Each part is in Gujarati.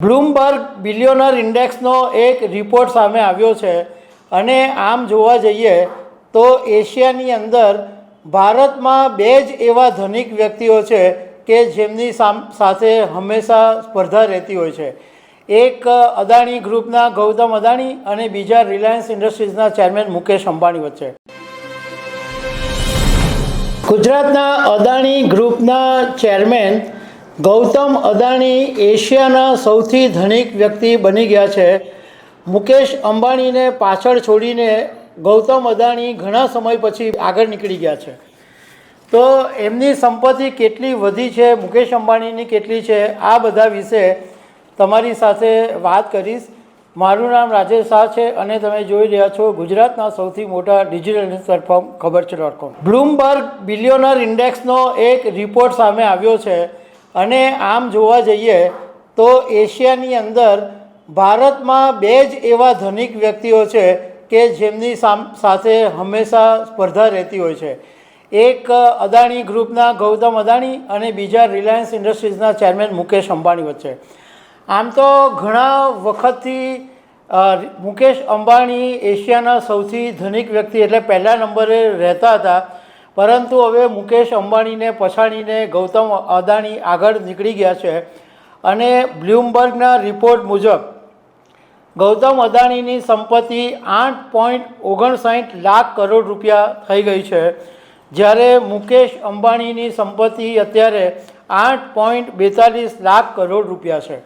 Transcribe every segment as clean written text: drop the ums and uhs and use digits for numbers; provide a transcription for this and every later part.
બ્લૂમબર્ગ બિલિયોનર ઇન્ડેક્સનો એક રિપોર્ટ સામે આવ્યો છે અને આમ જોવા જઈએ તો એશિયાની અંદર ભારતમાં બે જ એવા ધનિક વ્યક્તિઓ છે કે જેમની સાથે હંમેશા સ્પર્ધા રહેતી હોય છે. એક અદાણી ગ્રુપના ગૌતમ અદાણી અને બીજા રિલાયન્સ ઇન્ડસ્ટ્રીઝના ચેરમેન મુકેશ અંબાણી વચ્ચે. ગુજરાતના અદાણી ગ્રુપના ચેરમેન ગૌતમ અદાણી એશિયાના સૌથી ધનિક વ્યક્તિ બની ગયા છે. મુકેશ અંબાણીને પાછળ છોડીને ગૌતમ અદાણી ઘણા સમય પછી આગળ નીકળી ગયા છે. તો એમની સંપત્તિ કેટલી વધી છે, મુકેશ અંબાણીની કેટલી છે, આ બધા વિશે તમારી સાથે વાત કરીશ. મારું નામ રાજેશ શાહ છે અને તમે જોઈ રહ્યા છો ગુજરાતના સૌથી મોટા ડિજિટલ ન્યૂઝ પ્લેટફોર્મ ખબરછે.com. બ્લૂમબર્ગ બિલિયોનર ઇન્ડેક્સનો એક રિપોર્ટ સામે આવ્યો છે અને આમ જોવા જઈએ તો એશિયાની અંદર ભારતમાં બે જ એવા ધનિક વ્યક્તિઓ છે કે જેમની સાથે હંમેશા સ્પર્ધા રહેતી હોય છે. એક અદાણી ગ્રુપના ગૌતમ અદાણી અને બીજા રિલાયન્સ ઇન્ડસ્ટ્રીઝના ચેરમેન મુકેશ અંબાણી વચ્ચે. આમ તો ઘણા વખતથી મુકેશ અંબાણી એશિયાના સૌથી ધનિક વ્યક્તિ એટલે પહેલા નંબરે રહેતા હતા, પરંતુ હવે મુકેશ અંબાણીને પછાડીને ગૌતમ અદાણી આગળ નીકળી ગયા છે. અને બ્લૂમબર્ગના રિપોર્ટ મુજબ ગૌતમ અદાણીની સંપત્તિ 8.59 લાખ કરોડ રૂપિયા થઈ ગઈ છે, જ્યારે મુકેશ અંબાણીની સંપત્તિ અત્યારે 8.42 લાખ કરોડ રૂપિયા છે.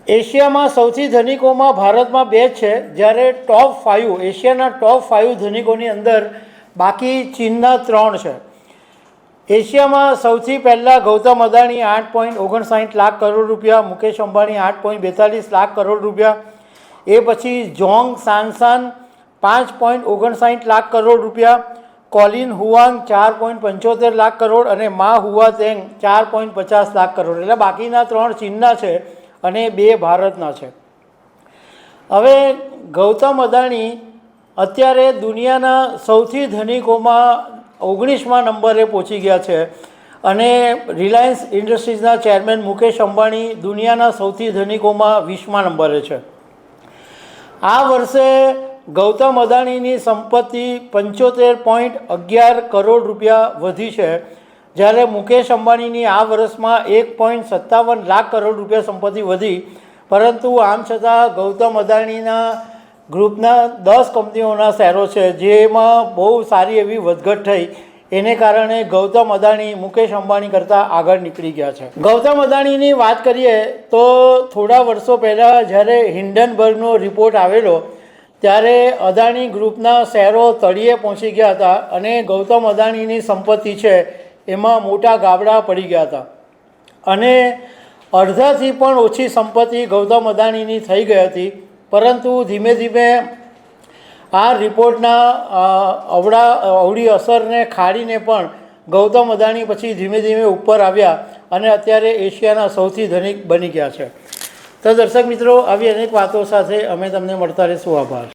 એશિયામાં સૌથી ધનિકોમાં ભારતમાં બે જ છે, જ્યારે ટોપ 5 એશિયાના ટોપ 5 ધનિકોની અંદર બાકી ચીનના 3 છે. એશિયામાં સૌથી પહેલાં ગૌતમ અદાણી 8.59 લાખ કરોડ રૂપિયા, મુકેશ અંબાણી 8.42 લાખ કરોડ રૂપિયા. એ પછી જોંગ સાનસાન 5.59 લાખ કરોડ રૂપિયા, કોલિન હુઆંગ 4.75 લાખ કરોડ અને મા હુઆ તેંગ 4.50 લાખ કરોડ. એટલે બાકીના 3 ચીનના છે અને 2 ભારતના છે. હવે ગૌતમ અદાણી અત્યારે દુનિયાના સૌથી ધનિકોમાં 19મા નંબરે પહોંચી ગયા છે અને રિલાયન્સ ઇન્ડસ્ટ્રીઝના ચેરમેન મુકેશ અંબાણી દુનિયાના સૌથી ધનિકોમાં 20મા નંબરે છે. આ વર્ષે ગૌતમ અદાણીની સંપત્તિ 75.11 કરોડ રૂપિયા વધી છે, જ્યારે મુકેશ અંબાણીની આ વર્ષમાં 1.57 લાખ કરોડ રૂપિયા સંપત્તિ વધી. પરંતુ આમ છતાં ગૌતમ અદાણીના ગ્રુપના 10 કંપનીઓના શેરો છે જેમાં બહુ સારી એવી વધઘટ થઈ. એને કારણે ગૌતમ અદાણી મુકેશ અંબાણી કરતાં આગળ નીકળી ગયા છે. ગૌતમ અદાણીની વાત કરીએ તો થોડા વર્ષો પહેલાં જ્યારે હિન્ડનબર્ગનો રિપોર્ટ આવેલો ત્યારે અદાણી ગ્રુપના શેરો તળિયે પહોંચી ગયા હતા અને ગૌતમ અદાણીની સંપત્તિ છે એમાં મોટા ગાબડા પડી ગયા હતા અને અડધાથી પણ ઓછી સંપત્તિ ગૌતમ અદાણીની થઈ ગઈ હતી. પરંતુ ધીમે ધીમે આ રિપોર્ટના અવળી અસરને ખાડીને પણ ગૌતમ અદાણી પછી ધીમે ધીમે ઉપર આવ્યા અને અત્યારે એશિયાના સૌથી ધનિક બની ગયા છે. તો દર્શક મિત્રો, આવી અનેક વાતો સાથે અમે તમને મળતા રહીશું. આભાર.